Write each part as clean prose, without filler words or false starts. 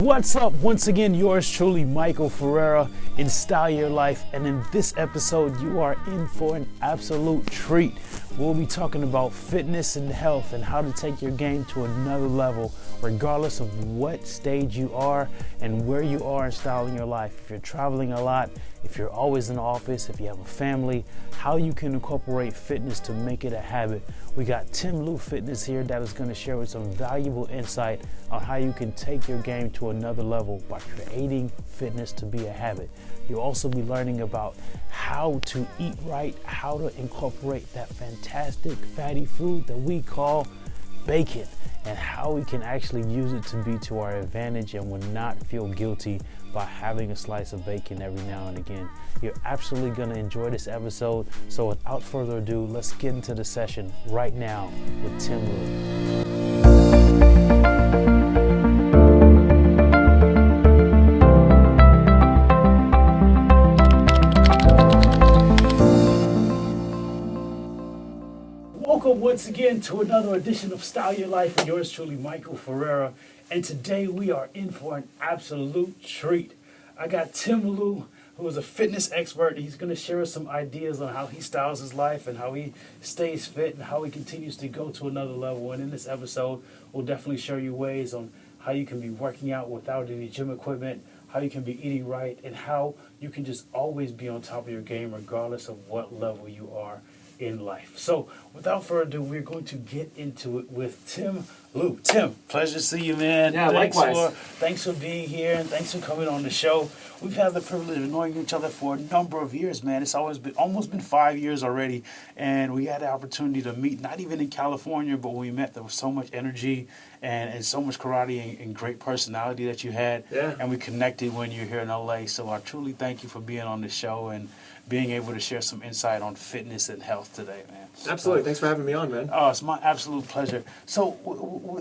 What's up? Once again, yours truly, Michael Ferrera in Style Your Life. And in this episode, you are in for an absolute treat. We'll be talking about fitness and health and how to take your game to another level, regardless of what stage you are and where you are in styling your life. If you're traveling a lot, if you're always in the office, if you have a family, how you can incorporate fitness to make it a habit. We got Tim Lou Fitness here that is going to share with some valuable insight on how you can take your game to another level by creating fitness to be a habit. You'll also be learning about how to eat right, how to incorporate that fantastic fatty food that we call bacon, and how we can actually use it to be to our advantage and will not feel guilty by having a slice of bacon every now and again. You're absolutely going to enjoy this episode. So without further ado, let's get into the session right now with Tim Lou. Welcome once again to another edition of Style Your Life with yours truly, Michael Ferrera. And today we are in for an absolute treat. I got Tim Lou, who is a fitness expert. He's going to share us some ideas on how he styles his life and how he stays fit and how he continues to go to another level. And in this episode, we'll definitely show you ways on how you can be working out without any gym equipment, how you can be eating right, and how you can just always be on top of your game regardless of what level you are in life. So without further ado, we're going to get into it with Tim Lou. Tim, pleasure to see you, man. Yeah, likewise. Thanks for being here and thanks for coming on the show. We've had the privilege of knowing each other for a number of years, man. It's almost been 5 years already, and we had the opportunity to meet, not even in California, but when we met, there was so much energy and so much karate and great personality that you had. Yeah. And we connected when you're here in LA. So I truly thank you for being on the show and being able to share some insight on fitness and health today, man. Absolutely. Thanks for having me on, man. Oh, it's my absolute pleasure. So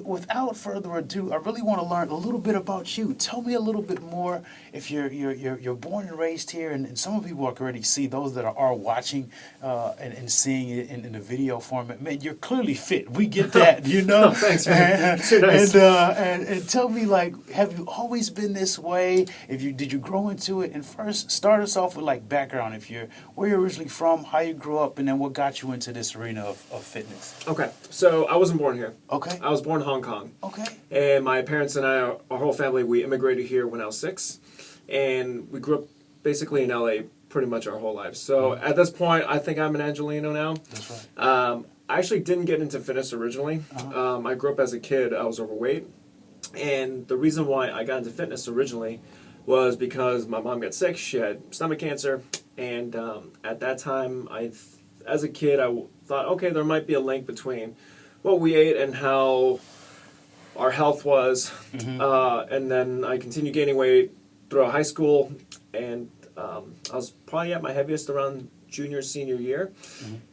without further ado, I really want to learn a little bit about you. Tell me a little bit more. If you're born and raised here, and some people can already see, those that are watching and seeing it in the video format, man, you're clearly fit. We get that, you know. Oh, thanks, man. Too nice. And tell me, like, have you always been this way? Did you grow into it? And first, start us off with like background. Where you're originally from, how you grew up, and then what got you into this arena of fitness. Okay, so I wasn't born here. Okay. I was born in Hong Kong. Okay. And my parents and I, our whole family, we immigrated here when I was 6. And we grew up basically in LA pretty much our whole lives. So at this point, I think I'm an Angelino now. That's right. I actually didn't get into fitness originally. I grew up as a kid. I was overweight. And the reason why I got into fitness originally was because my mom got sick. She had stomach cancer. And at that time, as a kid, I thought, okay, there might be a link between what we ate and how our health was. And then I continued gaining weight throughout high school. And I was probably at my heaviest around junior, senior year.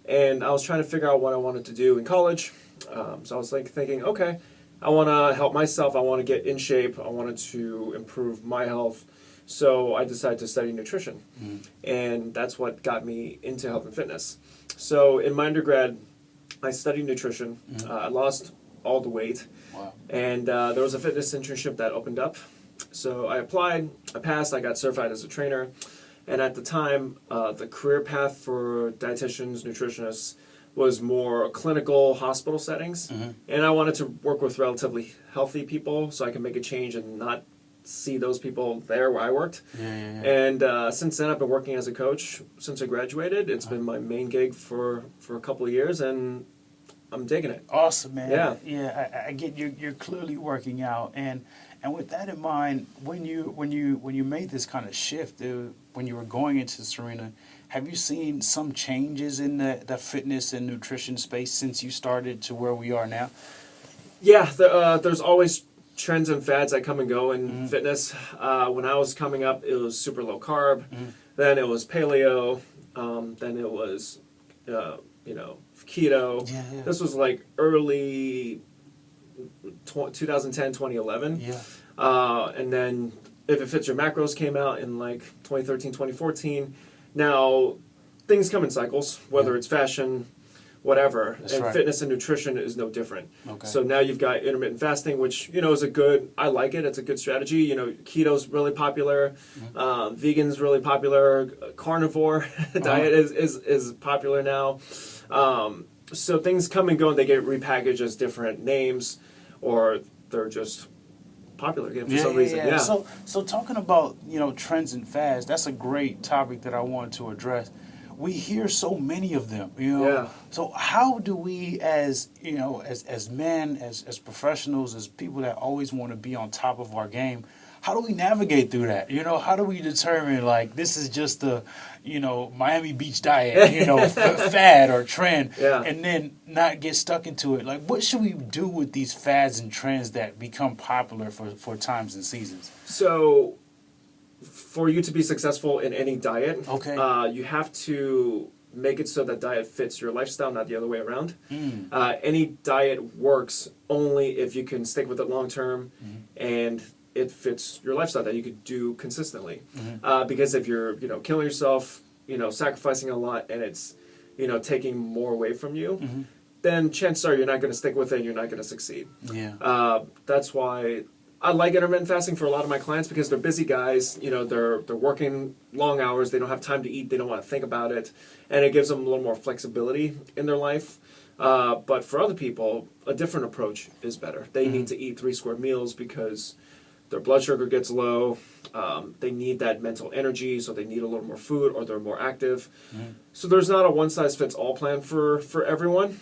And I was trying to figure out what I wanted to do in college. So I was like thinking, okay, I want to help myself. I want to get in shape. I wanted to improve my health. So I decided to study nutrition, and that's what got me into health and fitness. So in my undergrad, I studied nutrition. I lost all the weight, and there was a fitness internship that opened up. So I applied, I passed, I got certified as a trainer, and at the time, the career path for dietitians, nutritionists was more clinical hospital settings, and I wanted to work with relatively healthy people so I can make a change and not see those people there where I worked. And since then I've been working as a coach since I graduated. It's been my main gig for a couple of years, and I'm digging it. Awesome, man. Yeah. I get you're clearly working out, and with that in mind, when you made this kind of shift, when you were going into this arena, have you seen some changes in the fitness and nutrition space since you started to where we are now? Yeah, there's always trends and fads that come and go in fitness. When I was coming up, it was super low carb. Then it was paleo. Then it was, keto. Yeah. This was like early 2010, 2011. Yeah. And then If It Fits Your Macros came out in like 2013, 2014. Now, things come in cycles, whether it's fashion, whatever. That's and right. fitness and nutrition is no different. Okay. So now you've got intermittent fasting, which, is a good, I like it. It's a good strategy. Keto's really popular. Vegan's really popular. Carnivore diet is popular now. So things come and go and they get repackaged as different names, or they're just popular again for some reason. Yeah. So talking about, trends and fads, that's a great topic that I wanted to address. We hear so many of them, Yeah. So how do we, as as men, as professionals, as people that always want to be on top of our game, how do we navigate through that? How do we determine, like, this is just the, Miami Beach diet, fad or trend, and then not get stuck into it? Like, what should we do with these fads and trends that become popular for times and seasons? So, for you to be successful in any diet, you have to make it so that diet fits your lifestyle, not the other way around. Any diet works only if you can stick with it long term, and it fits your lifestyle that you could do consistently. Because if you're, killing yourself, sacrificing a lot, and it's, taking more away from you, then chances are you're not going to stick with it and you're not going to succeed. That's why I like intermittent fasting for a lot of my clients, because they're busy guys. They're working long hours. They don't have time to eat. They don't want to think about it, and it gives them a little more flexibility in their life. But for other people, a different approach is better. They need to eat 3 square meals because their blood sugar gets low. They need that mental energy, so they need a little more food, or they're more active. So there's not a one-size-fits-all plan for everyone.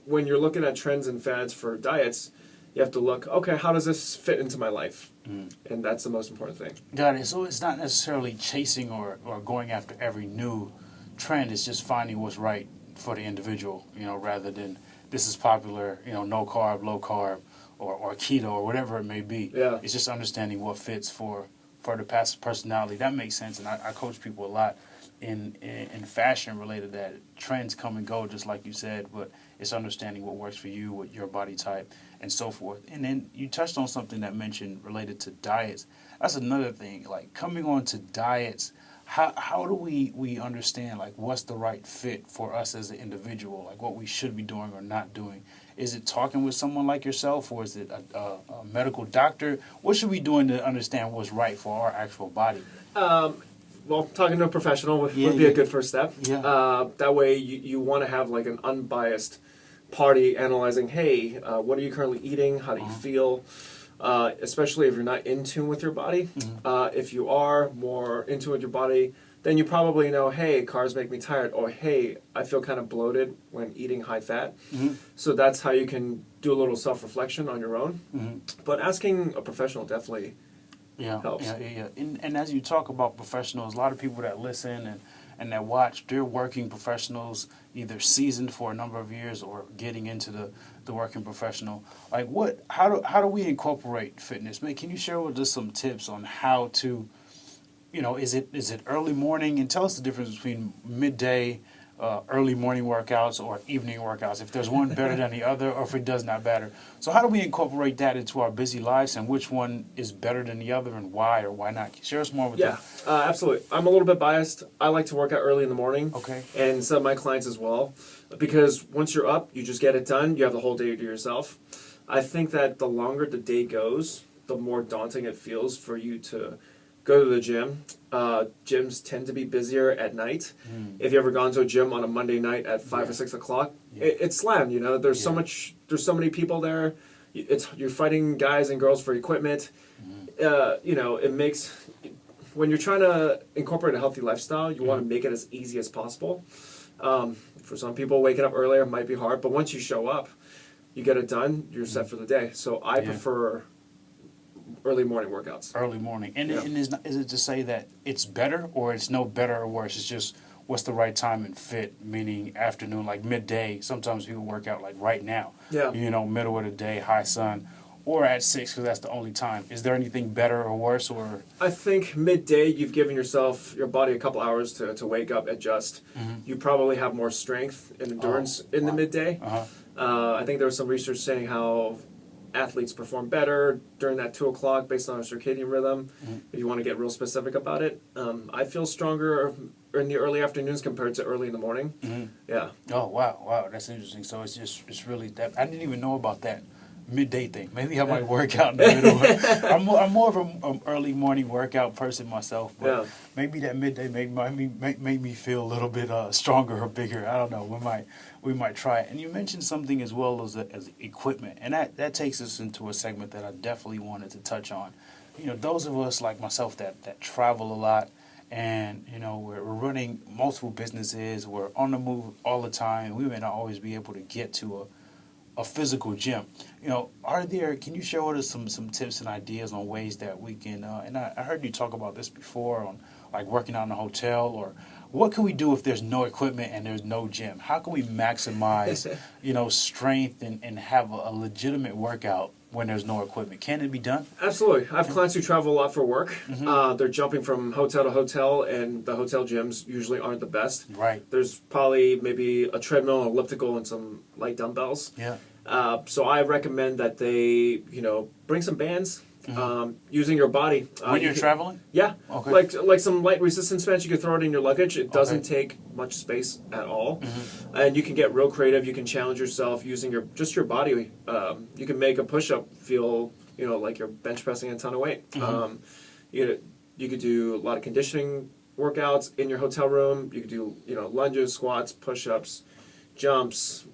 When you're looking at trends and fads for diets, you have to look, okay, how does this fit into my life? And that's the most important thing. Got it. So it's not necessarily chasing or going after every new trend. It's just finding what's right for the individual, rather than this is popular, no carb, low carb, or keto, or whatever it may be. Yeah. It's just understanding what fits for the personality. That makes sense. And I coach people a lot in fashion related, that trends come and go, just like you said, but it's understanding what works for you, with your body type, and so forth. And then you touched on something that mentioned related to diets. That's another thing, like coming on to diets. How do we understand, like, what's the right fit for us as an individual, like what we should be doing or not doing? Is it talking with someone like yourself, or is it a medical doctor? What should we be doing to understand what's right for our actual body? Well, talking to a professional would be a good first step. That way you want to have like an unbiased party analyzing, hey, what are you currently eating? How do you feel? Especially if you're not in tune with your body. If you are more in tune with your body, then you probably know, hey, carbs make me tired, or hey, I feel kind of bloated when eating high fat. So that's how you can do a little self-reflection on your own. But asking a professional definitely helps. And as you talk about professionals, a lot of people that listen and that watch, they're working professionals, either seasoned for a number of years or getting into the working professional. Like, how do we incorporate fitness? Can you share with us some tips on how to, is it early morning? And tell us the difference between midday, early morning workouts or evening workouts, if there's one better than the other, or if it does not matter. So how do we incorporate that into our busy lives, and which one is better than the other, and why or why not? Share us more with that. Absolutely. I'm a little bit biased. I like to work out early in the morning. Okay. And some of my clients as well, because once you're up, you just get it done. You have the whole day to yourself. I think that the longer the day goes, the more daunting it feels for you to go to the gym. Gyms tend to be busier at night. If you ever gone to a gym on a Monday night at 5 or 6 o'clock, it's slammed. There's so many people there. You're fighting guys and girls for equipment. It makes, when you're trying to incorporate a healthy lifestyle, you want to make it as easy as possible. For some people, waking up earlier might be hard, but once you show up, you get it done, you're set for the day. So I prefer early morning workouts. Early morning. And is it to say that it's better, or it's no better or worse? It's just what's the right time and fit, meaning afternoon, like midday. Sometimes people work out like right now. Middle of the day, high sun, or at 6, because that's the only time. Is there anything better or worse? Or I think midday, you've given your body a couple hours to wake up, adjust. You probably have more strength and endurance in the midday. I think there was some research saying how athletes perform better during that 2 o'clock based on our circadian rhythm. If you want to get real specific about it, I feel stronger in the early afternoons compared to early in the morning. Yeah. Oh wow, that's interesting. So it's really that I didn't even know about that midday thing. Maybe I might work out in the middle. I'm more of an early morning workout person myself, but maybe that midday make me feel a little bit stronger or bigger. I don't know. We might try it. And you mentioned something as well as equipment, and that takes us into a segment that I definitely wanted to touch on. You know, those of us like myself that travel a lot. And, you know, we're running multiple businesses. We're on the move all the time. We may not always be able to get to a physical gym. You know, can you share with us some tips and ideas on ways that we can, and I heard you talk about this before on like working out in a hotel, or what can we do if there's no equipment and there's no gym? How can we maximize, you know, strength and have a legitimate workout when there's no equipment? Can it be done? Absolutely. I have clients who travel a lot for work. They're jumping from hotel to hotel, and the hotel gyms usually aren't the best. Right. There's probably maybe a treadmill, an elliptical, and some light dumbbells. Yeah. So I recommend that they, bring some bands. Using your body when you're traveling. Yeah. Okay. Like some light resistance bands. You can throw it in your luggage. It doesn't take much space at all, and you can get real creative. You can challenge yourself using your body. You can make a push-up feel like you're bench pressing a ton of weight. You could do a lot of conditioning workouts in your hotel room. You could do lunges, squats, push-ups, jumps.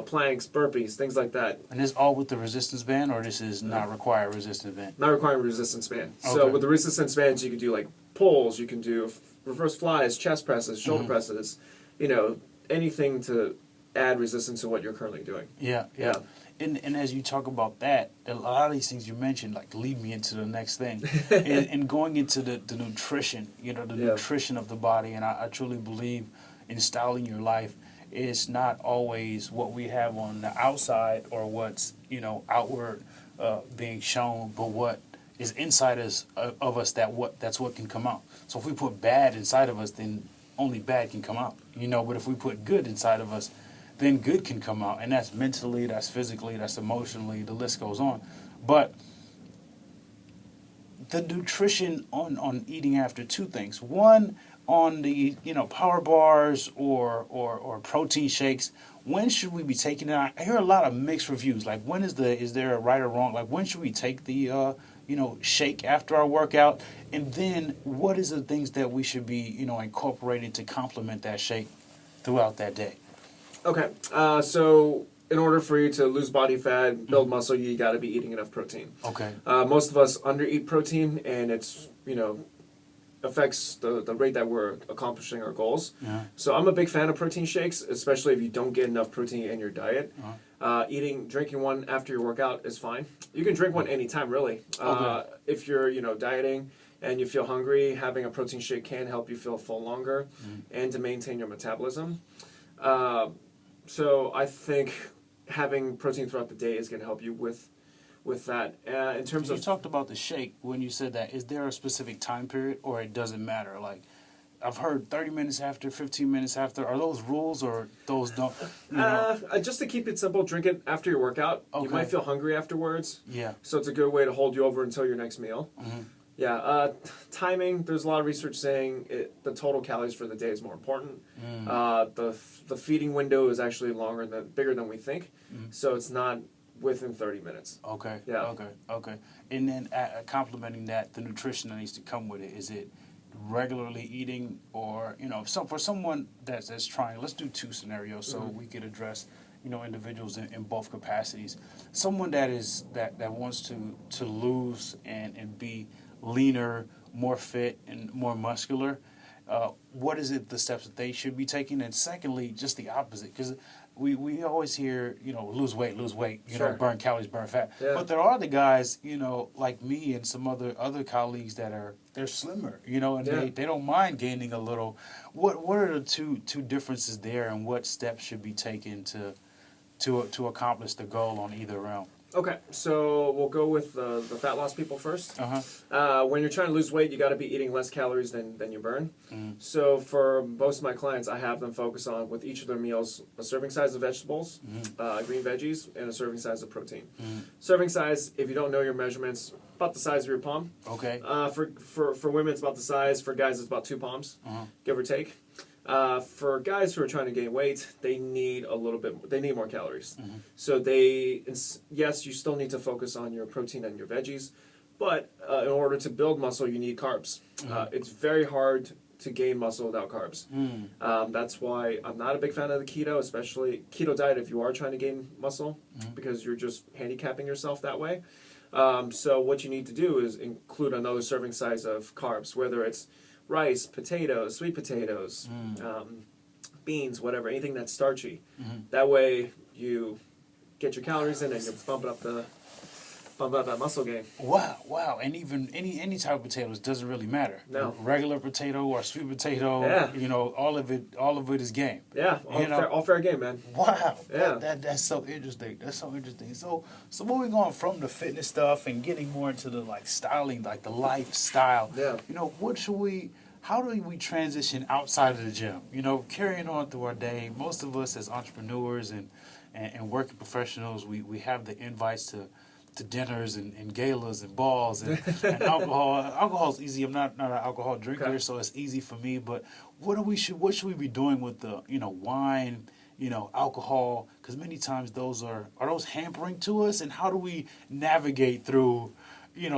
Planks, burpees, things like that. And this all with the resistance band, or this is not require a resistance band? Not requiring a resistance band. Okay. So with the resistance bands, you can do like pulls, you can do reverse flies, chest presses, shoulder presses, anything to add resistance to what you're currently doing. Yeah. And as you talk about that, a lot of these things you mentioned like lead me into the next thing, and going into the nutrition, nutrition of the body. And I truly believe in styling your life. It's not always what we have on the outside or what's outward being shown, but what is inside of us that's what can come out. So if we put bad inside of us, then only bad can come out. But if we put good inside of us, then good can come out, and that's mentally, that's physically, that's emotionally. The list goes on. But the nutrition on eating after two things. One, on the power bars or protein shakes, when should we be taking it? I hear a lot of mixed reviews. Like, is there a right or wrong? Like, when should we take the shake after our workout? And then what is the things that we should be incorporating to complement that shake throughout that day? Okay, so in order for you to lose body fat, build muscle, you got to be eating enough protein. Okay. Most of us undereat protein, and it's affects the rate that we're accomplishing our goals. Yeah. So I'm a big fan of protein shakes, especially if you don't get enough protein in your diet. Drinking one after your workout is fine. You can drink one anytime, really. If you're dieting and you feel hungry, having a protein shake can help you feel full longer and to maintain your metabolism. So I think having protein throughout the day is going to help you with that. In terms of, you talked about the shake when you said that. Is there a specific time period, or it doesn't matter? Like, I've heard 30 minutes after, 15 minutes after. Are those rules, or those don't? Just to keep it simple, drink it after your workout. Okay. You might feel hungry afterwards. Yeah. So it's a good way to hold you over until your next meal. Yeah. Timing. There's a lot of research saying the total calories for the day is more important. The feeding window is actually bigger than we think. So it's not within 30 minutes. Okay. Yeah. Okay. And then complementing that, the nutrition that needs to come with it. Is it regularly eating, or for someone that's trying? Let's do two scenarios so we could address individuals in both capacities. Someone that wants to lose and be leaner, more fit, and more muscular. What is it, the steps that they should be taking? And secondly, just the opposite, because we always hear, lose weight, Sure. burn calories, burn fat. Yeah. But there are the guys, like me and some other colleagues they're slimmer, and they don't mind gaining a little. What are the two differences there, and what steps should be taken to accomplish the goal on either realm? Okay, so we'll go with the fat loss people first. Uh-huh. When you're trying to lose weight, you got to be eating less calories than you burn. Mm. So for most of my clients, I have them focus on, with each of their meals, a serving size of vegetables, green veggies, and a serving size of protein. Serving size, if you don't know your measurements, about the size of your palm. Okay. For women, it's about the size. For guys, it's about 2 palms, give or take. For guys who are trying to gain weight, they need more calories. So yes, you still need to focus on your protein and your veggies, but in order to build muscle, you need carbs. It's very hard to gain muscle without carbs. That's why I'm not a big fan of the keto, especially keto diet if you are trying to gain muscle, because you're just handicapping yourself that way. So what you need to do is include another serving size of carbs, whether it's rice, potatoes, sweet potatoes, beans, whatever, anything that's starchy. That way you get your calories in and you're bumping up that muscle gain. Wow. And even any type of potatoes doesn't really matter. No. Regular potato or sweet potato, all of it is game. Yeah, all fair game, man. Wow. Yeah. That's so interesting. So moving on from the fitness stuff and getting more into the styling, the lifestyle. Yeah. How do we transition outside of the gym? Carrying on through our day. Most of us as entrepreneurs and working professionals, we have the invites to dinners and galas and balls and alcohol. Alcohol's easy. I'm not an alcohol drinker, so it's easy for me. But what should we be doing with the wine, alcohol? Because many times those are those hampering to us, and how do we navigate through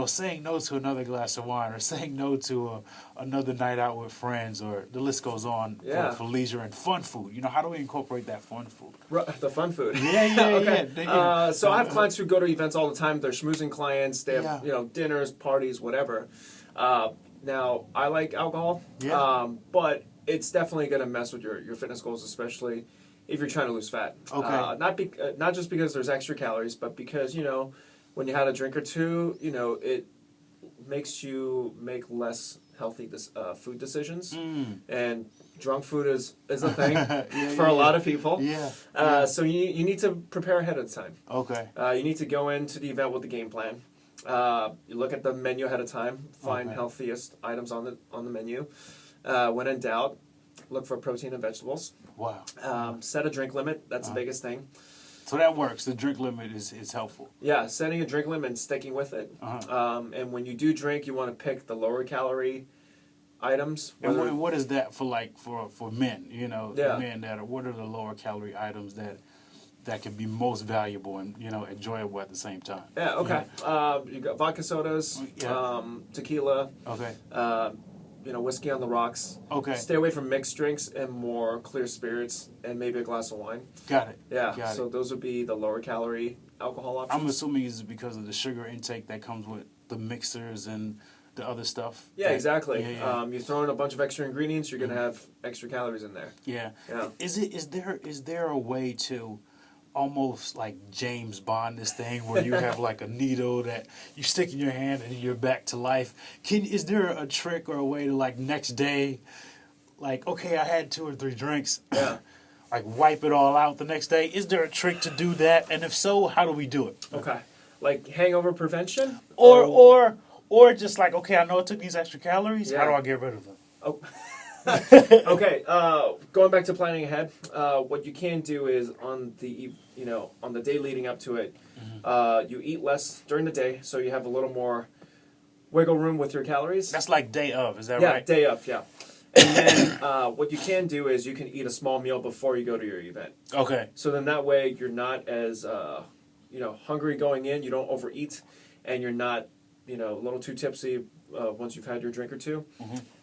saying no to another glass of wine or saying no to another night out with friends, or the list goes on for leisure and fun food. How do we incorporate that fun food? The fun food. Okay. Yeah. So I have clients who go to events all the time. They're schmoozing clients. They have dinners, parties, whatever. Now I like alcohol, but it's definitely going to mess with your fitness goals, especially if you're trying to lose fat. Okay. Not just because there's extra calories, but because when you had a drink or two, it makes you make less healthy food decisions. And drunk food is a thing for a lot of people. So you need to prepare ahead of time. Okay. You need to go into the event with the game plan. You look at the menu ahead of time, find healthiest items on the menu. When in doubt, look for protein and vegetables. Wow. Set a drink limit. That's the biggest thing. So that works. The drink limit is helpful. Yeah, setting a drink limit and sticking with it. And when you do drink, you want to pick the lower calorie items. And what is that for men? Men what are the lower calorie items that can be most valuable and enjoyable at the same time? Yeah. Okay. You got vodka sodas, tequila. Okay. Whiskey on the rocks. Okay. Stay away from mixed drinks and more clear spirits and maybe a glass of wine. Got it. Yeah. So those would be the lower calorie alcohol options. I'm assuming it's because of the sugar intake that comes with the mixers and the other stuff. Yeah, exactly. Yeah. You throw in a bunch of extra ingredients, you're gonna have extra calories in there. Yeah. Yeah. Is there a way to almost like James Bond this thing where you have a needle that you stick in your hand and you're back to life? Is there a trick or a way to next day, okay, I had 2 or 3 drinks, wipe it all out the next day? Is there a trick to do that? And if so, how do we do it? Okay, hangover prevention, or just okay, I know I took these extra calories. How do I get rid of them? Oh. Okay, going back to planning ahead, what you can do is on the day leading up to it, you eat less during the day, so you have a little more wiggle room with your calories. That's day of, is that right? Yeah, day of, yeah. And then what you can do is you can eat a small meal before you go to your event. Okay. So then that way you're not as hungry going in, you don't overeat, and you're not a little too tipsy once you've had your drink or two.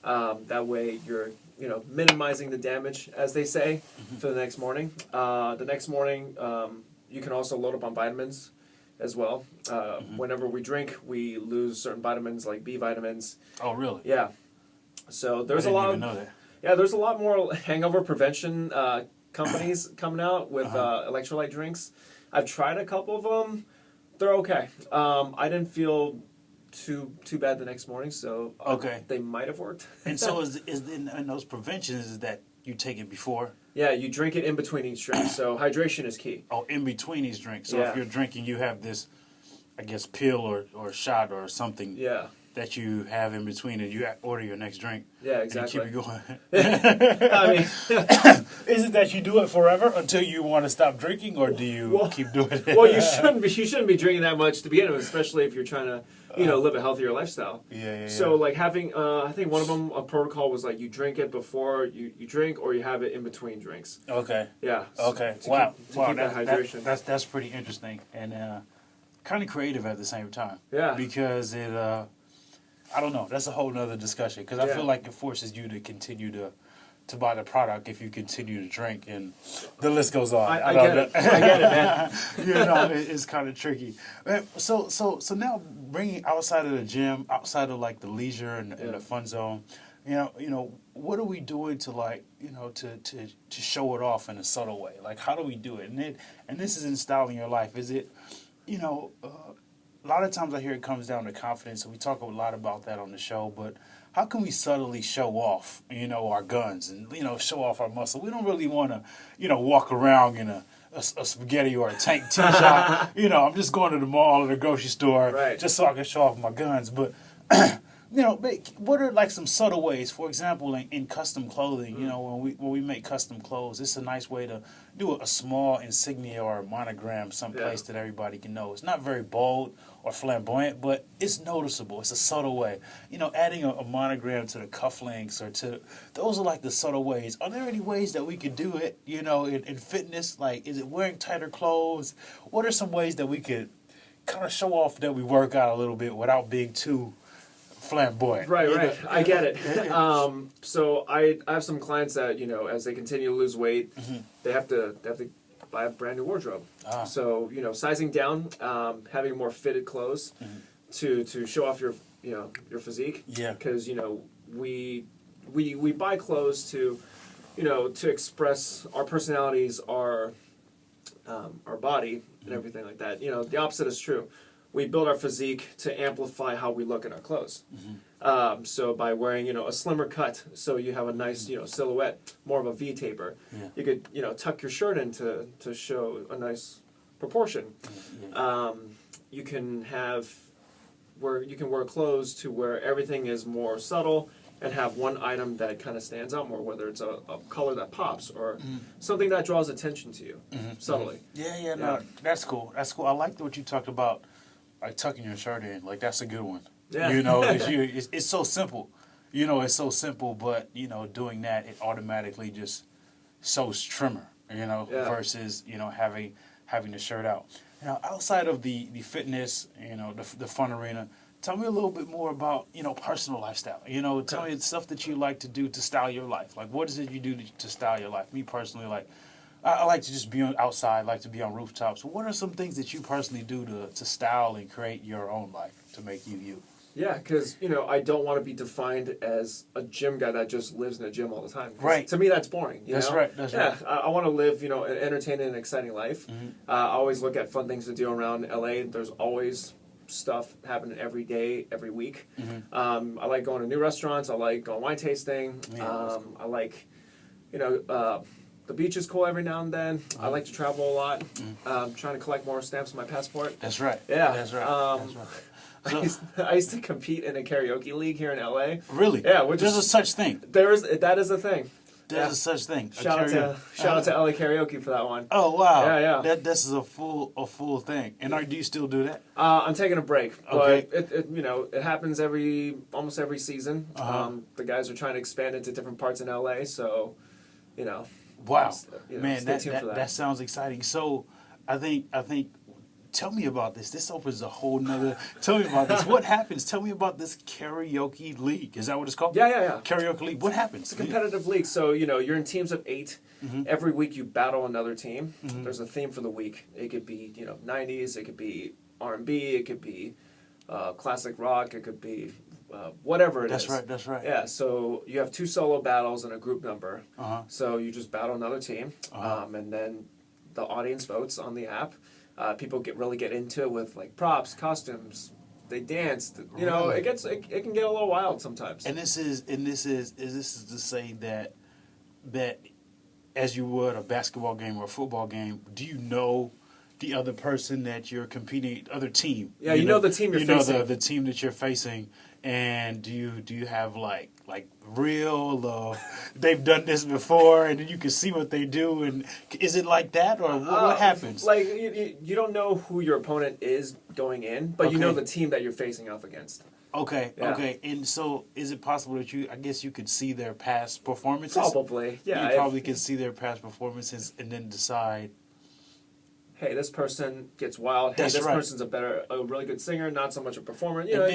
That way you're minimizing the damage, as they say, for the next morning. The next morning you can also load up on vitamins as well. Whenever we drink, we lose certain vitamins like B vitamins. Oh, really? Yeah. So there's I didn't even know that. Yeah, there's a lot more hangover prevention companies coming out with electrolyte drinks. I've tried a couple of them. They're okay. I didn't feel too bad the next morning, so they might have worked. And so is in those preventions is that you take it before? Yeah, you drink it in between each drink. So hydration is key. Oh, in between each drinks. So if you're drinking, you have this I guess, pill or shot or something Yeah. that you have in between, and you order your next drink. Yeah, exactly. And you keep it going. I mean, Is it that you do it forever until you want to stop drinking, or do you keep doing it? well, you shouldn't be drinking that much to begin with, especially if you're trying to, live a healthier lifestyle. Yeah. So, like, having, I think one of them, a protocol was like you drink it before you drink, or you have it in between drinks. Okay. Yeah. Okay. To Wow. keep that hydration. That's pretty interesting and kind of creative at the same time. Yeah. Because it, I don't know. That's a whole nother discussion. Because I feel like it forces you to continue to buy the product if you continue to drink, and the list goes on. I get it. I get it, man. It's kind of tricky. So now bringing outside of the gym, outside of like the leisure and the fun zone, what are we doing to like, to show it off in a subtle way? Like, how do we do it? And this is in styling your life. Is it, a lot of times I hear it comes down to confidence, and we talk a lot about that on the show, but how can we subtly show off, our guns and, show off our muscle? We don't really want to, walk around in a spaghetti or a tank t-shirt. I'm just going to the mall or the grocery store just so I can show off my guns. But, what are like some subtle ways? For example, in custom clothing, when we make custom clothes, it's a nice way to do a small insignia or a monogram someplace that everybody can know. It's not very bold or flamboyant, but it's noticeable. It's a subtle way. Adding a monogram to the cufflinks those are like the subtle ways. Are there any ways that we could do it, in fitness? Like, is it wearing tighter clothes? What are some ways that we could kind of show off that we work out a little bit without being too flamboyant? Right. I get it. So I have some clients that, as they continue to lose weight, they have to buy a brand new wardrobe. So, sizing down, having more fitted clothes to show off your physique. Yeah. Because, we buy clothes to express our personalities, our body and everything like that. The opposite is true. We build our physique to amplify how we look in our clothes. So by wearing, a slimmer cut, so you have a nice, silhouette, more of a V taper. Yeah. You could, tuck your shirt in to show a nice proportion. You can wear clothes to where everything is more subtle and have one item that kind of stands out more, whether it's a color that pops or something that draws attention to you subtly. No, that's cool. I like what you talked about. Like tucking your shirt in, like that's a good one. Yeah. It's so simple. It's so simple, but doing that, it automatically just shows trimmer. Versus having the shirt out. Outside of the fitness, the fun arena, tell me a little bit more about personal lifestyle. Tell me the stuff that you like to do to style your life. Like, what is it you do to style your life? Me personally, like, I like to just be outside, like to be on rooftops. What are some things that you personally do to style and create your own life to make you you? Yeah, because, I don't want to be defined as a gym guy that just lives in a gym all the time. Right. To me, that's boring. That's right. I want to live, an entertaining and exciting life. I always look at fun things to do around LA. There's always stuff happening every day, every week. I like going to new restaurants. I like going wine tasting. Cool. I like, the beach is cool every now and then. I like to travel a lot. Trying to collect more stamps on my passport. That's right. Yeah. That's right. I used to compete in a karaoke league here in LA. Really? Yeah. There's a such thing. That is a thing. There's a such thing. Shout out to LA Karaoke for that one. Oh wow. Yeah. This is a full thing. And do you still do that? I'm taking a break, Okay. but it happens almost every season. The guys are trying to expand it to different parts in LA, so Wow, man, stay tuned for that. That sounds exciting. So, I think. Tell me about this. This opens a whole nother. Tell me about this. What happens? Tell me about this karaoke league. Is that what it's called? Yeah. Karaoke league. What happens? It's a competitive league. So you're in teams of 8. Every week you battle another team. There's a theme for the week. It could be 90s. It could be R&B. It could be classic rock. It could be whatever it is. That's right. Yeah, so you have 2 solo battles and a group number. So you just battle another team, and then the audience votes on the app. People really get into it with like props, costumes. They dance. Really? It can get a little wild sometimes. And this is to say that as you would a basketball game or a football game, do you know the other person that you're competing, other team. Yeah, you know the team you're facing. You know the team that you're facing, and do you have like real? They've done this before, and then you can see what they do. And is it like that, or what happens? Like you don't know who your opponent is going in, but you know the team that you're facing off against. Okay, Yeah. okay. And so is it possible that I guess you could see their past performances? Probably, yeah. You probably can see their past performances and then decide, hey, this person gets wild. Hey, That's this right. person's a really good singer, not so much a performer. You and know,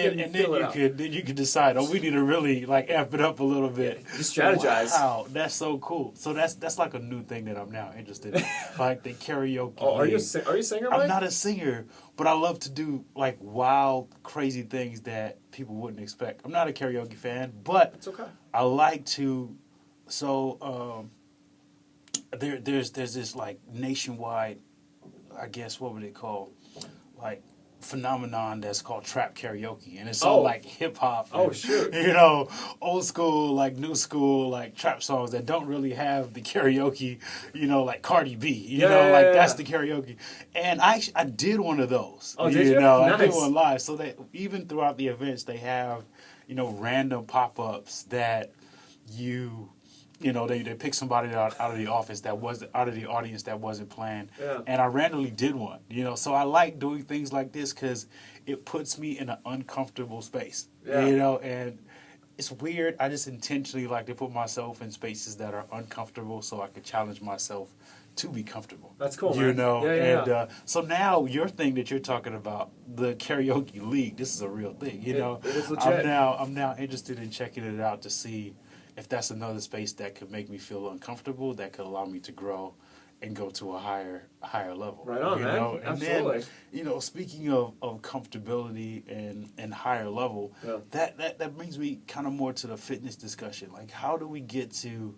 then, you could decide, oh, we need to really like amp it up a little bit. You strategize. Wow, that's so cool. So that's like a new thing that I'm now interested in, like the karaoke. Oh, are you league. are you a singer, Mike? I'm not a singer, but I love to do like wild, crazy things that people wouldn't expect. I'm not a karaoke fan, but It's okay. I like to. So there's this like nationwide, I guess what would it call, like phenomenon that's called trap karaoke, and it's all like hip hop. Oh, shoot. You know, old school, like new school, like trap songs that don't really have the karaoke. You know, like Cardi B. You know, like that's the karaoke. And I did one of those. Oh, did you? Know, I Nice. did one live. So that even throughout the events, they have, random pop ups that you know, they pick somebody out of the office that was out of the audience that wasn't planned, and I randomly did one. So I like doing things like this because it puts me in an uncomfortable space. And it's weird. I just intentionally like to put myself in spaces that are uncomfortable so I can challenge myself to be comfortable. That's cool, man. So now your thing that you're talking about, the karaoke league, this is a real thing. It is legit. I'm now interested in checking it out to see if that's another space that could make me feel uncomfortable, that could allow me to grow and go to a higher level. Right on, man. And Absolutely. then, speaking of comfortability and higher level, that brings me kind of more to the fitness discussion. Like, how do we get to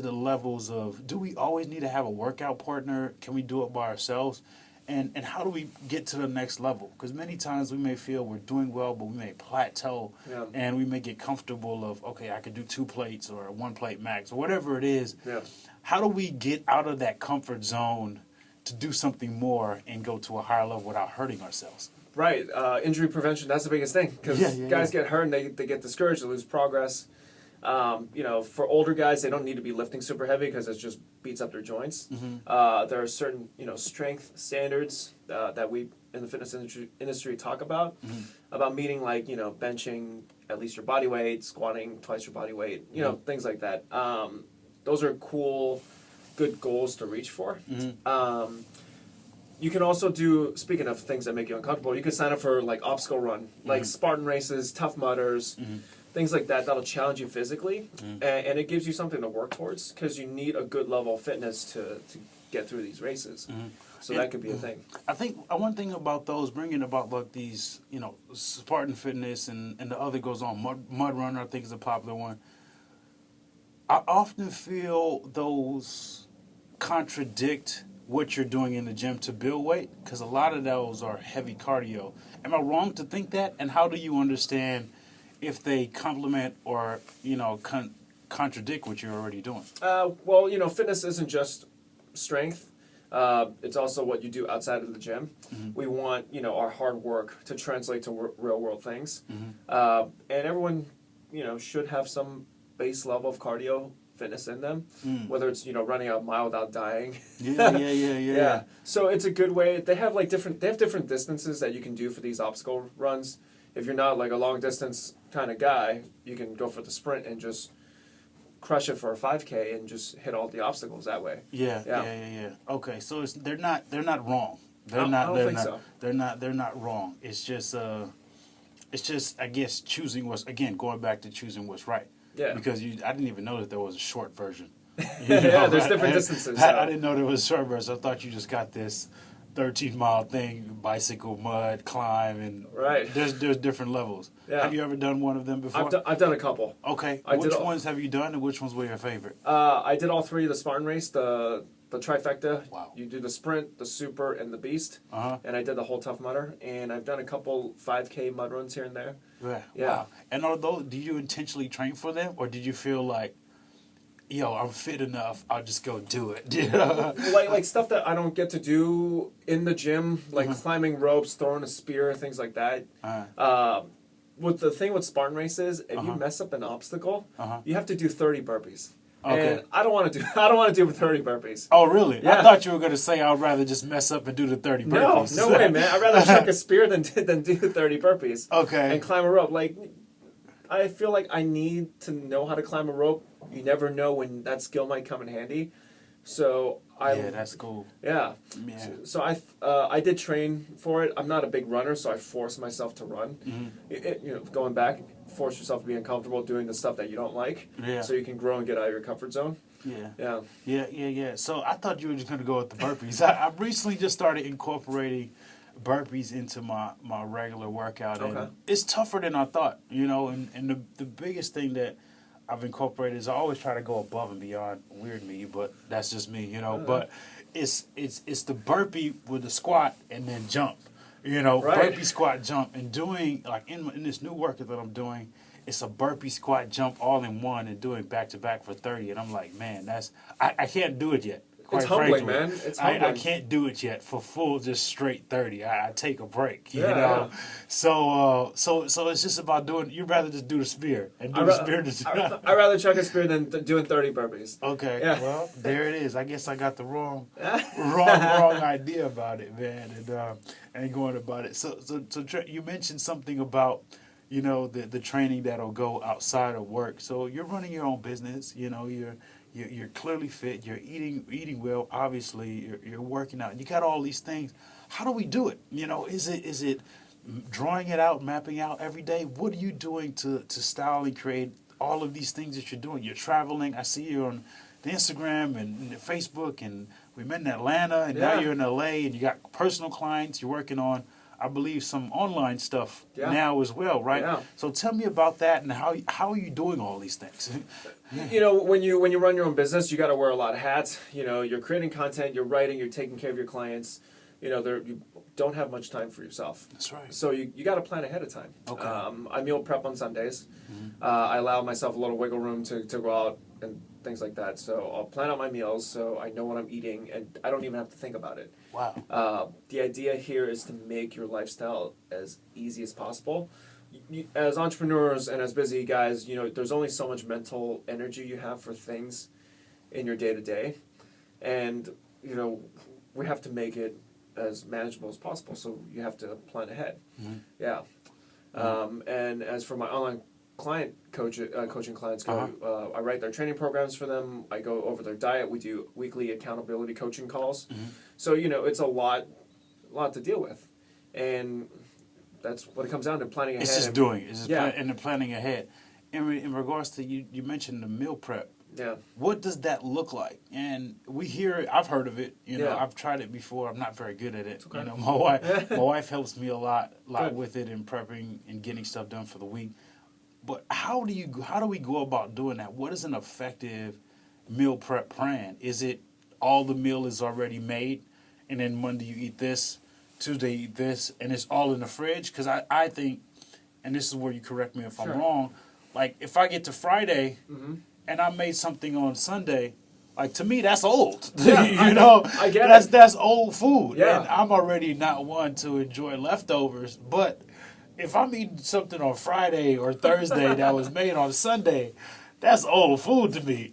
the levels of, do we always need to have a workout partner? Can we do it by ourselves? And how do we get to the next level? Because many times we may feel we're doing well, but we may plateau, and we may get comfortable of, okay, I could do 2 plates or 1 plate max or whatever it is. Yeah. How do we get out of that comfort zone to do something more and go to a higher level without hurting ourselves? Right. Injury prevention, that's the biggest thing. Because guys get hurt and they get discouraged, they lose progress. For older guys, they don't need to be lifting super heavy because it just beats up their joints. There are certain, strength standards that we in the fitness industry talk about meeting like, benching at least your body weight, squatting twice your body weight, things like that. Those are cool, good goals to reach for. You can also do, speaking of things that make you uncomfortable, you can sign up for like obstacle run, like Spartan races, Tough Mudders, things like that. That'll challenge you physically, and it gives you something to work towards because you need a good level of fitness to get through these races. So that could be a thing. I think one thing about those, bringing about like these, Spartan Fitness and the other goes on, Mud Runner, I think is a popular one. I often feel those contradict what you're doing in the gym to build weight because a lot of those are heavy cardio. Am I wrong to think that? And how do you understand if they complement or, contradict what you're already doing? Well, fitness isn't just strength. It's also what you do outside of the gym. We want, our hard work to translate to real world things. And everyone, should have some base level of cardio fitness in them, whether it's, running a mile without dying. Yeah. So it's a good way. They have different distances that you can do for these obstacle runs. If you're not like a long distance kind of guy, you can go for the sprint and just crush it for a 5K and just hit all the obstacles that way. Yeah. Okay, so they're not wrong. I don't think so. They're not wrong. It's just I guess choosing going back to choosing what's right. Yeah. Because I didn't even know that there was a short version. There's different distances. I didn't know there was a short version. I thought you just got this 13-mile thing, bicycle, mud, climb, and there's different levels. Yeah. Have you ever done one of them before? I've done a couple. Okay. Which ones have you done, and which ones were your favorite? I did all 3 of the Spartan race, the trifecta. Wow. You do the sprint, the super, and the beast. And I did the whole Tough Mudder. And I've done a couple 5K mud runs here and there. Yeah. Wow. And do you intentionally train for them, or did you feel like yo, I'm fit enough. I'll just go do it. Yeah. Like stuff that I don't get to do in the gym, like climbing ropes, throwing a spear, things like that. With the thing with Spartan races, if you mess up an obstacle, you have to do 30 burpees. Okay. And I don't want to do 30 burpees. Oh, really? Yeah. I thought you were going to say I'd rather just mess up and do the 30 burpees. No way, man. I'd rather chuck a spear than do 30 burpees. Okay. And climb a rope. Like, I feel like I need to know how to climb a rope. You never know when that skill might come in handy. So yeah, that's cool. Yeah. Yeah. So I did train for it. I'm not a big runner, so I force myself to run. Going back, force yourself to be uncomfortable doing the stuff that you don't like. Yeah. So you can grow and get out of your comfort zone. Yeah. So I thought you were just going to go with the burpees. I recently just started incorporating burpees into my regular workout, and it's tougher than I thought. And the biggest thing that I've incorporated is I always try to go above and beyond. Weird me, but that's just me, But it's the burpee with the squat and then jump, burpee, squat, jump, and doing like in this new workout that I'm doing, it's a burpee, squat, jump all in one and doing back to back for 30. And I'm like, man, I can't do it yet. It's humbling, man. It's humbling. I can't do it yet for full, just straight 30. I take a break, you know. So it's just about doing. You'd rather just do the spear and do the spear. I'd rather chuck a spear than doing 30 burpees. Okay, yeah. Well, there it is. I guess I got the wrong idea about it, man, and going about it. So you mentioned something about the training that'll go outside of work. So you're running your own business. You're clearly fit. You're eating well. Obviously, you're working out. You got all these things. How do we do it? Is it drawing it out, mapping out every day? What are you doing to style and create all of these things that you're doing? You're traveling. I see you on the Instagram and Facebook, and we met in Atlanta, and now you're in LA, and you got personal clients. You're working on, I believe, some online stuff now as well, right? Yeah. So tell me about that and how are you doing all these things? When you run your own business, you got to wear a lot of hats. You're creating content, you're writing, you're taking care of your clients. You don't have much time for yourself. That's right. So you got to plan ahead of time. Okay. I meal prep on Sundays. I allow myself a little wiggle room to go out and things like that. So I'll plan out my meals so I know what I'm eating and I don't even have to think about it. Wow. The idea here is to make your lifestyle as easy as possible. As entrepreneurs and as busy guys, there's only so much mental energy you have for things in your day-to-day. And, we have to make it as manageable as possible. So you have to plan ahead. Yeah. And as for my online coaching clients go, I write their training programs for them. I go over their diet. We do weekly accountability coaching calls. So, it's a lot to deal with. And that's what it comes down to, planning ahead. It's just doing it. It's just planning ahead. In regards to, you mentioned the meal prep. Yeah. What does that look like? And I've heard of it. I've tried it before. I'm not very good at it. Okay. My wife helps me a lot Good. with it in prepping and getting stuff done for the week. But how do we go about doing that? What is an effective meal prep plan? Is it all the meal is already made, and then Monday you eat this, Tuesday you eat this, and it's all in the fridge? Because I think, and this is where you correct me if I'm wrong, like if I get to Friday and I made something on Sunday, like to me that's old. Yeah, I get it. That's old food. Yeah. And I'm already not one to enjoy leftovers, but if I'm eating something on Friday or Thursday that was made on Sunday, that's old food to me.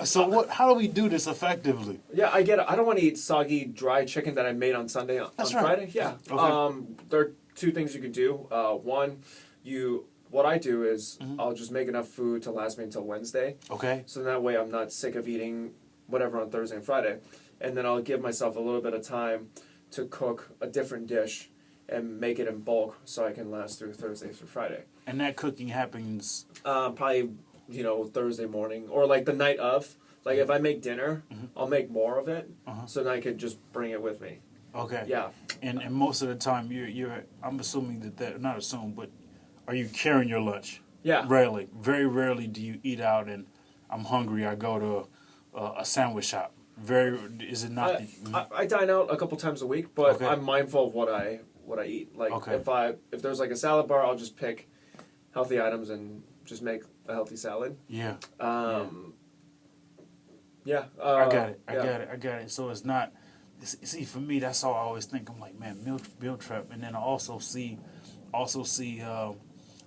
So how do we do this effectively? Yeah, I get it. I don't want to eat soggy, dry chicken that I made on Sunday on Friday. Yeah. Okay. There are two things you can do. One, what I do is I'll just make enough food to last me until Wednesday. Okay. So that way I'm not sick of eating whatever on Thursday and Friday. And then I'll give myself a little bit of time to cook a different dish and make it in bulk so I can last through Thursday through Friday. And that cooking happens? Probably, Thursday morning or like the night of. Like if I make dinner, I'll make more of it so then I could just bring it with me. Okay. Yeah. And most of the time I'm assuming that not assuming, but are you carrying your lunch? Yeah. Rarely. Very rarely do you eat out and I'm hungry, I go to a sandwich shop. Is it not? I dine out a couple times a week, but Okay. I'm mindful of what I eat. Like if there's like a salad bar, I'll just pick healthy items and just make a healthy salad. Yeah. Yeah. I got it. I yeah. got it. So it's not. See, for me, that's all I always think. I'm like, man, meal prep, and then I also see a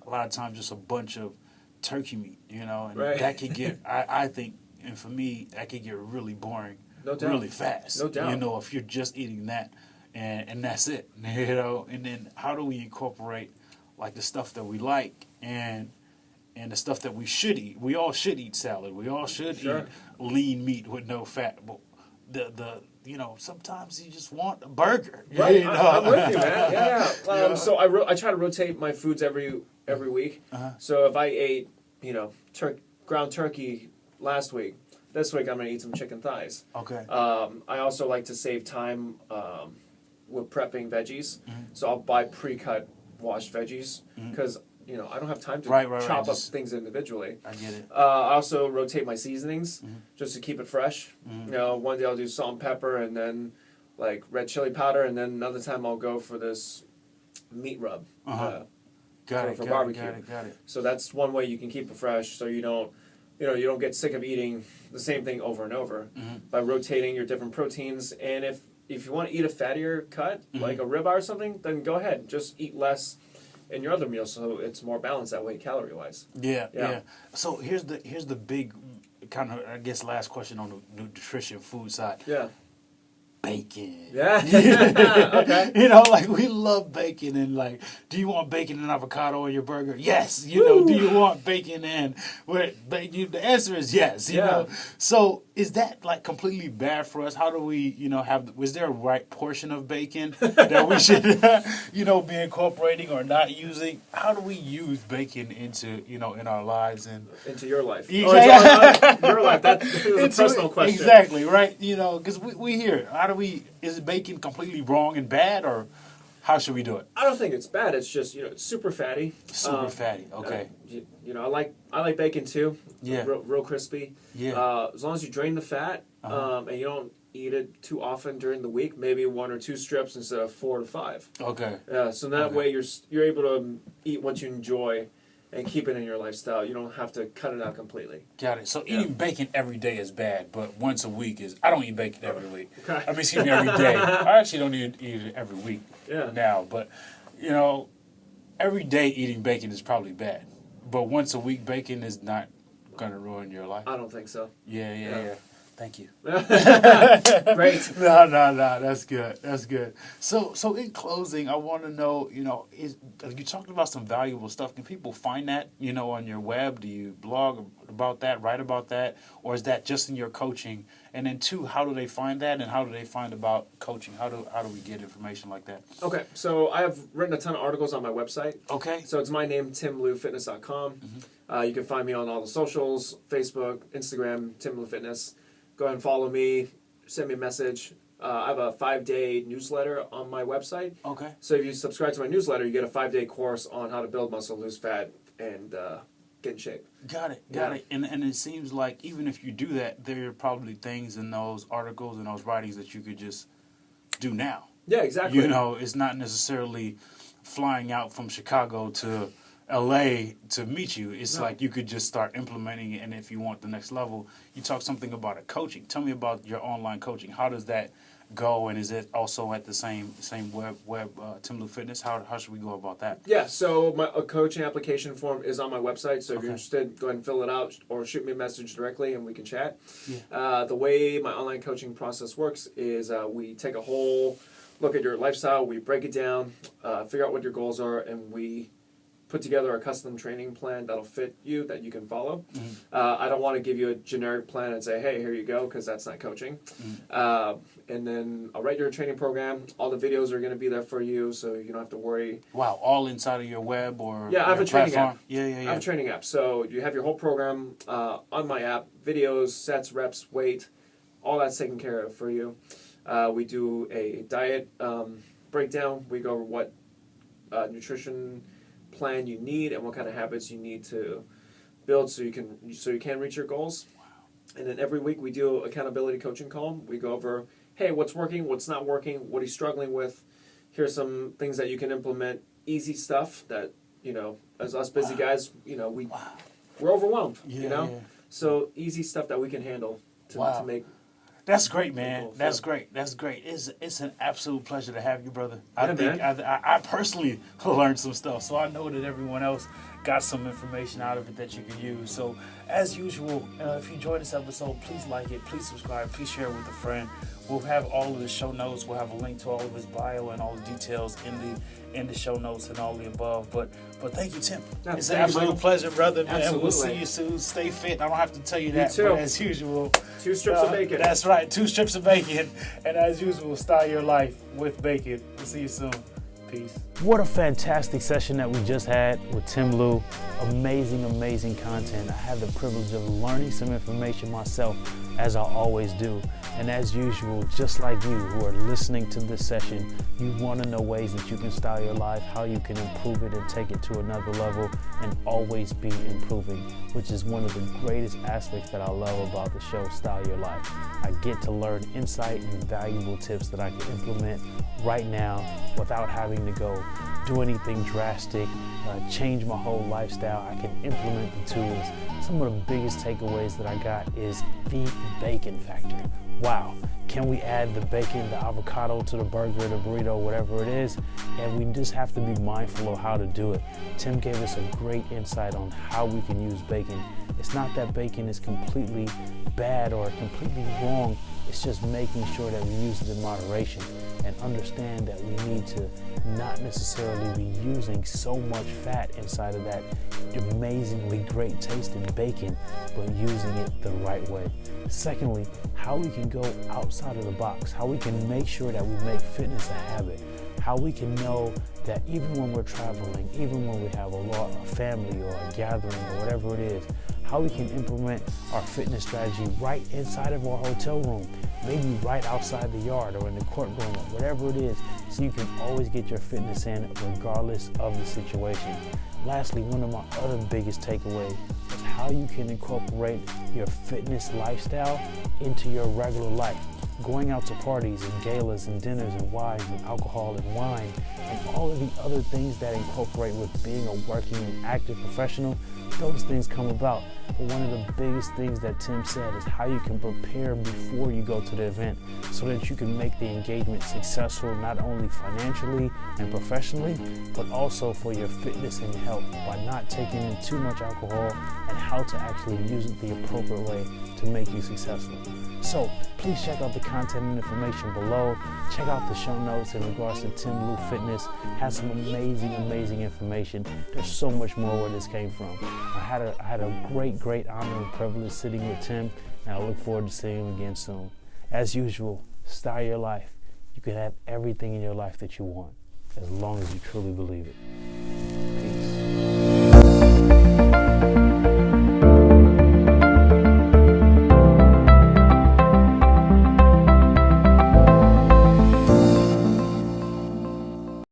lot of times just a bunch of turkey meat, and Right. that could get. I think, and for me, that could get really boring, No doubt. really fast. No doubt. If you're just eating that, and that's it, and then how do we incorporate like the stuff that we like and the stuff that we should eat? We all should eat salad. We all should Sure. eat lean meat with no fat. But sometimes you just want a burger. Right, I'm with you, man. Yeah. So I try to rotate my foods every week. So if I ate, ground turkey last week, this week I'm gonna eat some chicken thighs. Okay. I also like to save time with prepping veggies, so I'll buy pre-cut washed veggies because I don't have time to chop up things individually. I get it. I also rotate my seasonings just to keep it fresh. One day I'll do salt and pepper and then like red chili powder, and then another time I'll go for this meat rub Got for barbecue. Got it. So that's one way you can keep it fresh, so you don't get sick of eating the same thing over and over by rotating your different proteins. And if you want to eat a fattier cut like a ribeye or something, then go ahead, just eat less in your other meals, so it's more balanced that way, calorie wise. Yeah. So here's the big kind of, I guess, last question on the nutrition food side. Yeah. Bacon. Yeah. Okay. Like we love bacon, and like, do you want bacon and avocado in your burger? Yes. Do you want bacon and the answer is yes. You know. So is that like completely bad for us? How do we, was there a right portion of bacon that we should, be incorporating or not using? How do we use bacon into, in our lives and into your life? Yeah. Your life. That is a personal question. Exactly, right? Because we hear it. Is bacon completely wrong and bad, or how should we do it? I don't think it's bad. It's just it's super fatty. Super fatty. Okay. I like bacon too. Yeah. Real crispy. Yeah. As long as you drain the fat, and you don't eat it too often during the week, maybe 1 or 2 strips instead of 4 to 5. Okay. Yeah. So that way you're able to eat what you enjoy and keep it in your lifestyle. You don't have to cut it out completely. Got it. So eating bacon every day is bad, but once a week is... I don't eat bacon every week. Okay. Every day. I actually don't eat it every week now, but, every day eating bacon is probably bad. But once a week, bacon is not going to ruin your life. I don't think so. Yeah. Thank you. Great. No, that's good. So in closing, I want to know, you talked about some valuable stuff. Can people find that, on your web? Do you blog about that, write about that, or is that just in your coaching? And then 2, how do they find that, and how do they find about coaching? How do we get information like that? Okay, so I have written a ton of articles on my website. Okay. So it's my name, timlufitness.com. You can find me on all the socials, Facebook, Instagram, timlufitness. Go ahead and follow me, send me a message. I have a 5-day newsletter on my website. Okay. So if you subscribe to my newsletter, you get a 5-day course on how to build muscle, lose fat, and get in shape. Got it. And it seems like even if you do that, there are probably things in those articles and those writings that you could just do now. Yeah, exactly. It's not necessarily flying out from Chicago to LA to meet you. It's like you could just start implementing it, and if you want the next level, you talk something about it. Coaching. Tell me about your online coaching. How does that go, and is it also at the same web Tim Lu Fitness? How should we go about that? Yeah, so my coaching application form is on my website, so if you're interested, go ahead and fill it out or shoot me a message directly and we can chat. Yeah. The way my online coaching process works is we take a whole look at your lifestyle, we break it down, figure out what your goals are, and we put together a custom training plan that'll fit you, that you can follow. I don't want to give you a generic plan and say, hey, here you go, because that's not coaching. And then I'll write your training program. All the videos are going to be there for you, so you don't have to worry. Wow, all inside of your web or I have a training app. Yeah. I have a training app. So you have your whole program on my app, videos, sets, reps, weight, all that's taken care of for you. We do a diet breakdown. We go over what nutrition plan you need and what kind of habits you need to build so you can reach your goals. Wow. And then every week we do accountability coaching call. We go over, hey, what's working, what's not working, what are you struggling with? Here's some things that you can implement, easy stuff that, as us busy guys, we're overwhelmed, Yeah. So easy stuff that we can handle. to make. That's great, man. Cool. That's great. That's great. It's an absolute pleasure to have you, brother. Yeah, I personally learned some stuff, so I know that everyone else got some information out of it that you can use. So, as usual, if you enjoyed this episode, please like it, please subscribe, please share it with a friend. We'll have all of the show notes. We'll have a link to all of his bio and all the details in the show notes and all the above. But thank you, Tim. Yeah, it's an absolute pleasure, brother. Absolutely. And we'll see you soon. Stay fit. I don't have to tell you that. too. But as usual, 2 strips of bacon. That's right. 2 strips of bacon. And as usual, style your life with bacon. We'll see you soon. Peace. What a fantastic session that we just had with Tim Lou. Amazing, amazing content. I had the privilege of learning some information myself, as I always do. And as usual, just like you who are listening to this session, you want to know ways that you can style your life, how you can improve it and take it to another level and always be improving, which is one of the greatest aspects that I love about the show, Style Your Life. I get to learn insight and valuable tips that I can implement right now without having to go do anything drastic, change my whole lifestyle. I can implement the tools. Some of the biggest takeaways that I got is the bacon factor. Wow, can we add the bacon, the avocado to the burger, the burrito, whatever it is? And we just have to be mindful of how to do it. Tim gave us a great insight on how we can use bacon. It's not that bacon is completely bad or completely wrong. It's just making sure that we use it in moderation and understand that we need to not necessarily be using so much fat inside of that amazingly great tasting bacon, but using it the right way. Secondly, how we can go outside of the box, how we can make sure that we make fitness a habit, how we can know that even when we're traveling, even when we have a family or a gathering or whatever it is, how we can implement our fitness strategy right inside of our hotel room, maybe right outside the yard or in the courtroom or whatever it is, so you can always get your fitness in regardless of the situation. Lastly, one of my other biggest takeaways is how you can incorporate your fitness lifestyle into your regular life. Going out to parties and galas and dinners and wines and alcohol and wine and all of the other things that incorporate with being a working and active professional, those things come about. But one of the biggest things that Tim said is how you can prepare before you go to the event so that you can make the engagement successful, not only financially and professionally, but also for your fitness and health by not taking in too much alcohol and how to actually use it the appropriate way to make you successful. So please check out the content and information below. Check out the show notes in regards to Tim Lou Fitness. Has some amazing, amazing information. There's so much more where this came from. I had a great honor and privilege sitting with Tim, and I look forward to seeing him again soon. As usual, style your life. You can have everything in your life that you want, as long as you truly believe it.